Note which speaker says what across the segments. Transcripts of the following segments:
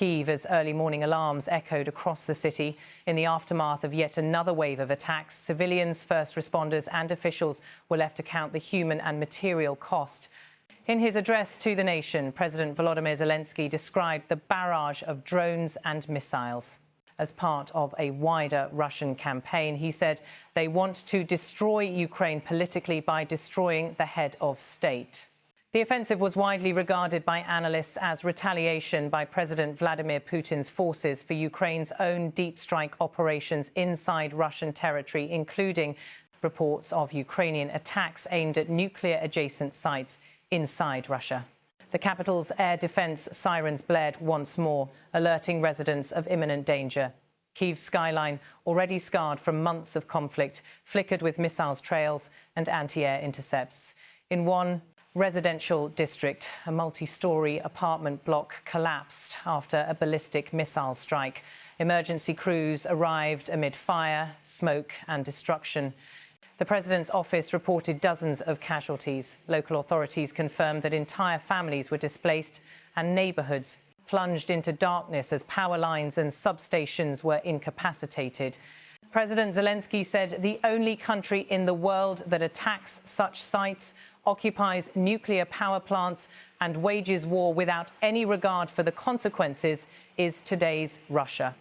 Speaker 1: Kyiv as early morning alarms echoed across the city. In the aftermath of yet another wave of attacks, civilians, first responders and officials were left to count the human and material cost. In his address to the nation, President Volodymyr Zelensky described the barrage of drones and missiles as part of a wider Russian campaign. He said they want to destroy Ukraine politically by destroying the head of state. The offensive was widely regarded by analysts as retaliation by President Vladimir Putin's forces for Ukraine's own deep strike operations inside Russian territory, including reports of Ukrainian attacks aimed at nuclear-adjacent sites inside Russia. The capital's air defense sirens blared once more, alerting residents of imminent danger. Kyiv's skyline, already scarred from months of conflict, flickered with missiles trails and anti-air intercepts. In one residential district, a multi-story apartment block collapsed after a ballistic missile strike. Emergency crews arrived amid fire, smoke and destruction. The president's office reported dozens of casualties. Local authorities confirmed that entire families were displaced and neighborhoods plunged into darkness as power lines and substations were incapacitated. President Zelensky said the only country in the world that attacks such sites, occupies nuclear power plants and wages war without any regard for the consequences is today's Russia.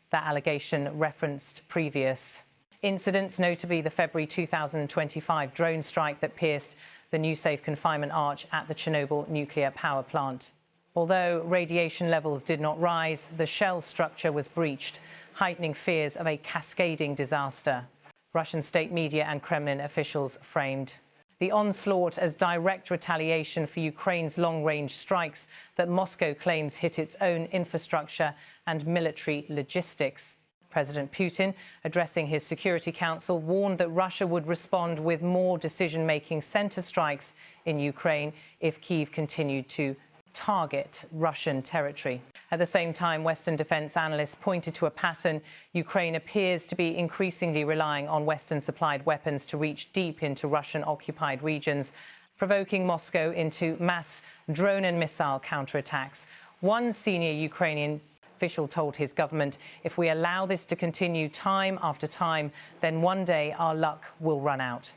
Speaker 1: That allegation referenced previous incidents, notably the February 2025 drone strike that pierced the new safe confinement arch at the Chernobyl nuclear power plant. Although radiation levels did not rise, the shell structure was breached, heightening fears of a cascading disaster. Russian state media and Kremlin officials framed the onslaught as direct retaliation for Ukraine's long-range strikes that Moscow claims hit its own infrastructure and military logistics. President Putin, addressing his Security Council, warned that Russia would respond with more decision-making center strikes in Ukraine if Kyiv continued to target Russian territory. At the same time, Western defense analysts pointed to a pattern. Ukraine appears to be increasingly relying on Western-supplied weapons to reach deep into Russian-occupied regions, provoking Moscow into mass drone and missile counterattacks. One senior Ukrainian official told his government, if we allow this to continue time after time, then one day our luck will run out.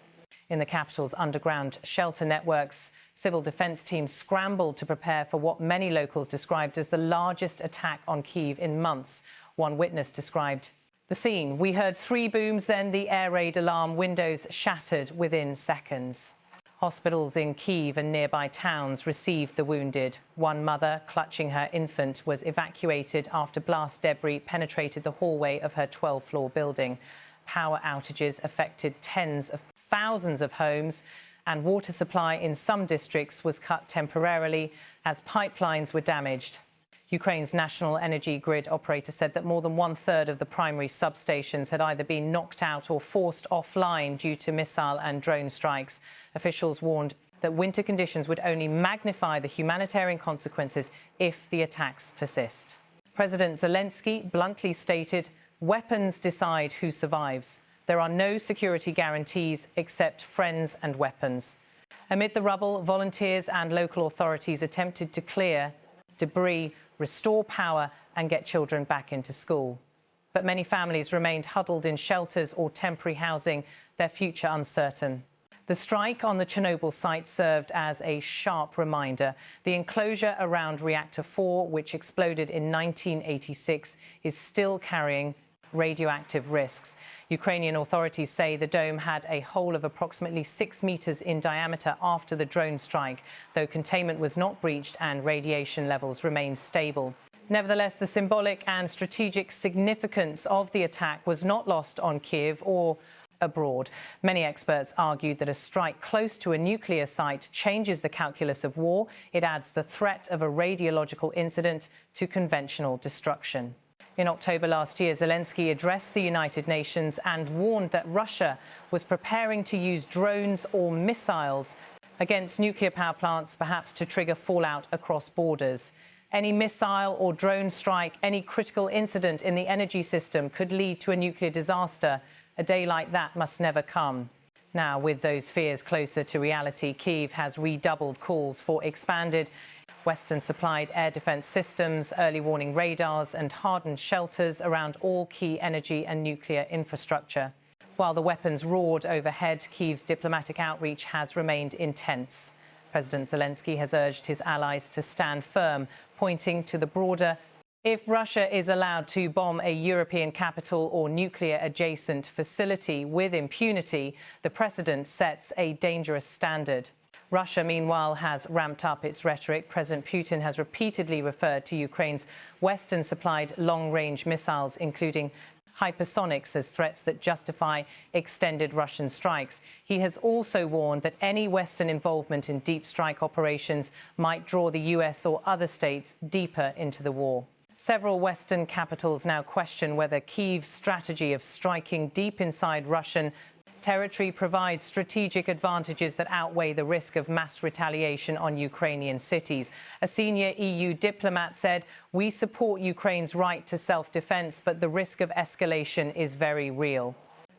Speaker 1: In the capital's underground shelter networks, civil defense teams scrambled to prepare for what many locals described as the largest attack on Kyiv in months. One witness described the scene. We heard 3 booms, then the air raid alarm, windows shattered within seconds. Hospitals in Kyiv and nearby towns received the wounded. One mother, clutching her infant, was evacuated after blast debris penetrated the hallway of her 12-floor building. Power outages affected tens of thousands of homes, and water supply in some districts was cut temporarily as pipelines were damaged. Ukraine's national energy grid operator said that more than 1/3 of the primary substations had either been knocked out or forced offline due to missile and drone strikes. Officials warned that winter conditions would only magnify the humanitarian consequences if the attacks persist. President Zelensky bluntly stated, "Weapons decide who survives. There are no security guarantees except friends and weapons." Amid the rubble, volunteers and local authorities attempted to clear debris, restore power and get children back into school. But many families remained huddled in shelters or temporary housing, their future uncertain. The strike on the Chernobyl site served as a sharp reminder. The enclosure around Reactor 4, which exploded in 1986, is still carrying radioactive risks. Ukrainian authorities say the dome had a hole of approximately 6 meters in diameter after the drone strike, though containment was not breached and radiation levels remained stable. Nevertheless, the symbolic and strategic significance of the attack was not lost on Kyiv or abroad. Many experts argued that a strike close to a nuclear site changes the calculus of war. It adds the threat of a radiological incident to conventional destruction. In October last year, Zelensky addressed the United Nations and warned that Russia was preparing to use drones or missiles against nuclear power plants, perhaps to trigger fallout across borders. Any missile or drone strike, any critical incident in the energy system could lead to a nuclear disaster. A day like that must never come. Now, with those fears closer to reality, Kyiv has redoubled calls for expanded Western-supplied air defense systems, early warning radars and hardened shelters around all key energy and nuclear infrastructure. While the weapons roared overhead, Kyiv's diplomatic outreach has remained intense. President Zelensky has urged his allies to stand firm, pointing to the broader "if Russia is allowed to bomb a European capital or nuclear-adjacent facility with impunity, the precedent sets a dangerous standard." Russia, meanwhile, has ramped up its rhetoric. President Putin has repeatedly referred to Ukraine's Western-supplied long-range missiles, including hypersonics, as threats that justify extended Russian strikes. He has also warned that any Western involvement in deep strike operations might draw the US or other states deeper into the war. Several Western capitals now question whether Kyiv's strategy of striking deep inside Russian territory provides strategic advantages that outweigh the risk of mass retaliation on Ukrainian cities. A senior EU diplomat said, "We support Ukraine's right to self-defense, but the risk of escalation is very real."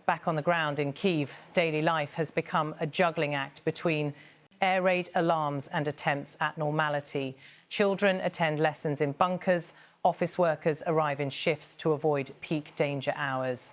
Speaker 1: Back on the ground in Kyiv, daily life has become a juggling act between air raid alarms and attempts at normality. Children attend lessons in bunkers. Office workers arrive in shifts to avoid peak danger hours.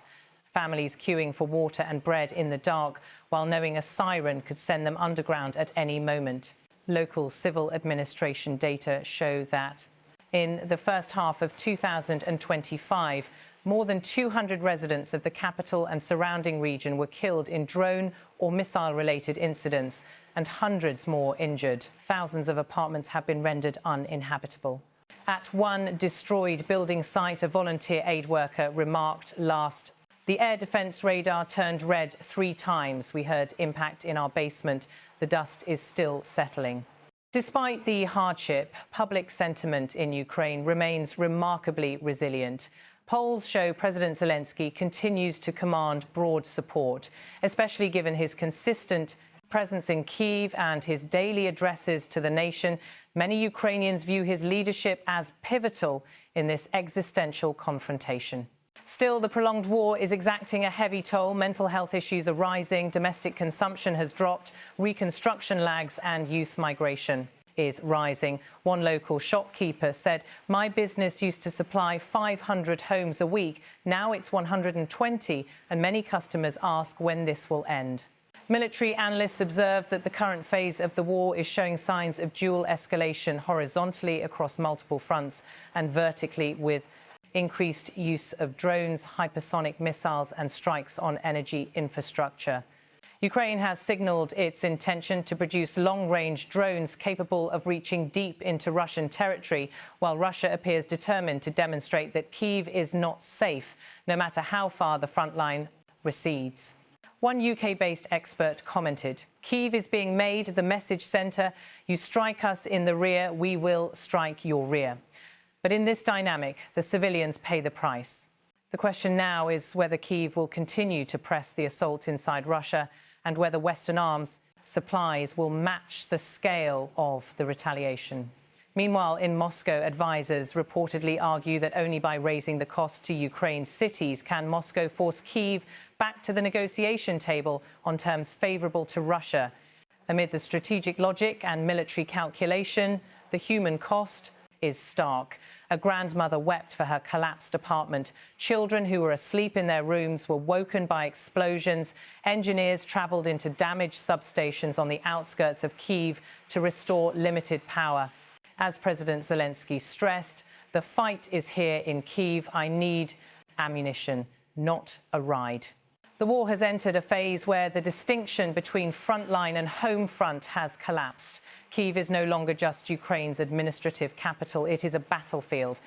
Speaker 1: Families queuing for water and bread in the dark, while knowing a siren could send them underground at any moment. Local civil administration data show that in the first half of 2025, more than 200 residents of the capital and surrounding region were killed in drone or missile-related incidents, and hundreds more injured. Thousands of apartments have been rendered uninhabitable. At one destroyed building site, a volunteer aid worker remarked last, "The air defense radar turned red 3 times. We heard impact in our basement. The dust is still settling." Despite the hardship, public sentiment in Ukraine remains remarkably resilient. Polls show President Zelensky continues to command broad support, especially given his consistent presence in Kyiv and his daily addresses to the nation. Many Ukrainians view his leadership as pivotal in this existential confrontation. Still, the prolonged war is exacting a heavy toll. Mental health issues are rising, domestic consumption has dropped, reconstruction lags and youth migration is rising. One local shopkeeper said, "My business used to supply 500 homes a week. Now it's 120, and many customers ask when this will end." Military analysts observe that the current phase of the war is showing signs of dual escalation horizontally across multiple fronts and vertically, with increased use of drones, hypersonic missiles and strikes on energy infrastructure. Ukraine has signalled its intention to produce long-range drones capable of reaching deep into Russian territory, while Russia appears determined to demonstrate that Kyiv is not safe, no matter how far the front line recedes. One UK-based expert commented, "Kyiv is being made the message centre. You strike us in the rear, we will strike your rear." But in this dynamic, the civilians pay the price. The question now is whether Kyiv will continue to press the assault inside Russia and whether Western arms supplies will match the scale of the retaliation. Meanwhile, in Moscow, advisers reportedly argue that only by raising the cost to Ukraine's cities can Moscow force Kyiv back to the negotiation table on terms favourable to Russia. Amid the strategic logic and military calculation, the human cost is stark. A grandmother wept for her collapsed apartment. Children who were asleep in their rooms were woken by explosions. Engineers travelled into damaged substations on the outskirts of Kyiv to restore limited power. As President Zelensky stressed, "The fight is here in Kyiv. I need ammunition, not a ride." The war has entered a phase where the distinction between frontline and home front has collapsed. Kyiv is no longer just Ukraine's administrative capital, it is a battlefield.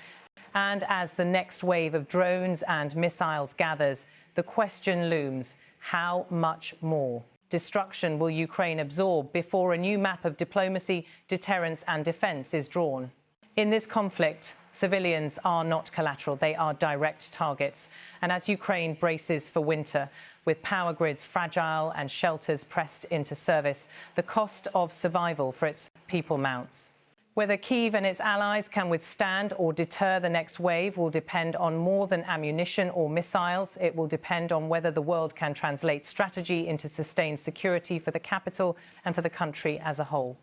Speaker 1: And as the next wave of drones and missiles gathers, the question looms, how much more destruction will Ukraine absorb before a new map of diplomacy, deterrence and defence is drawn? In this conflict, civilians are not collateral, they are direct targets. And as Ukraine braces for winter, with power grids fragile and shelters pressed into service, the cost of survival for its people mounts. Whether Kyiv and its allies can withstand or deter the next wave will depend on more than ammunition or missiles. It will depend on whether the world can translate strategy into sustained security for the capital and for the country as a whole.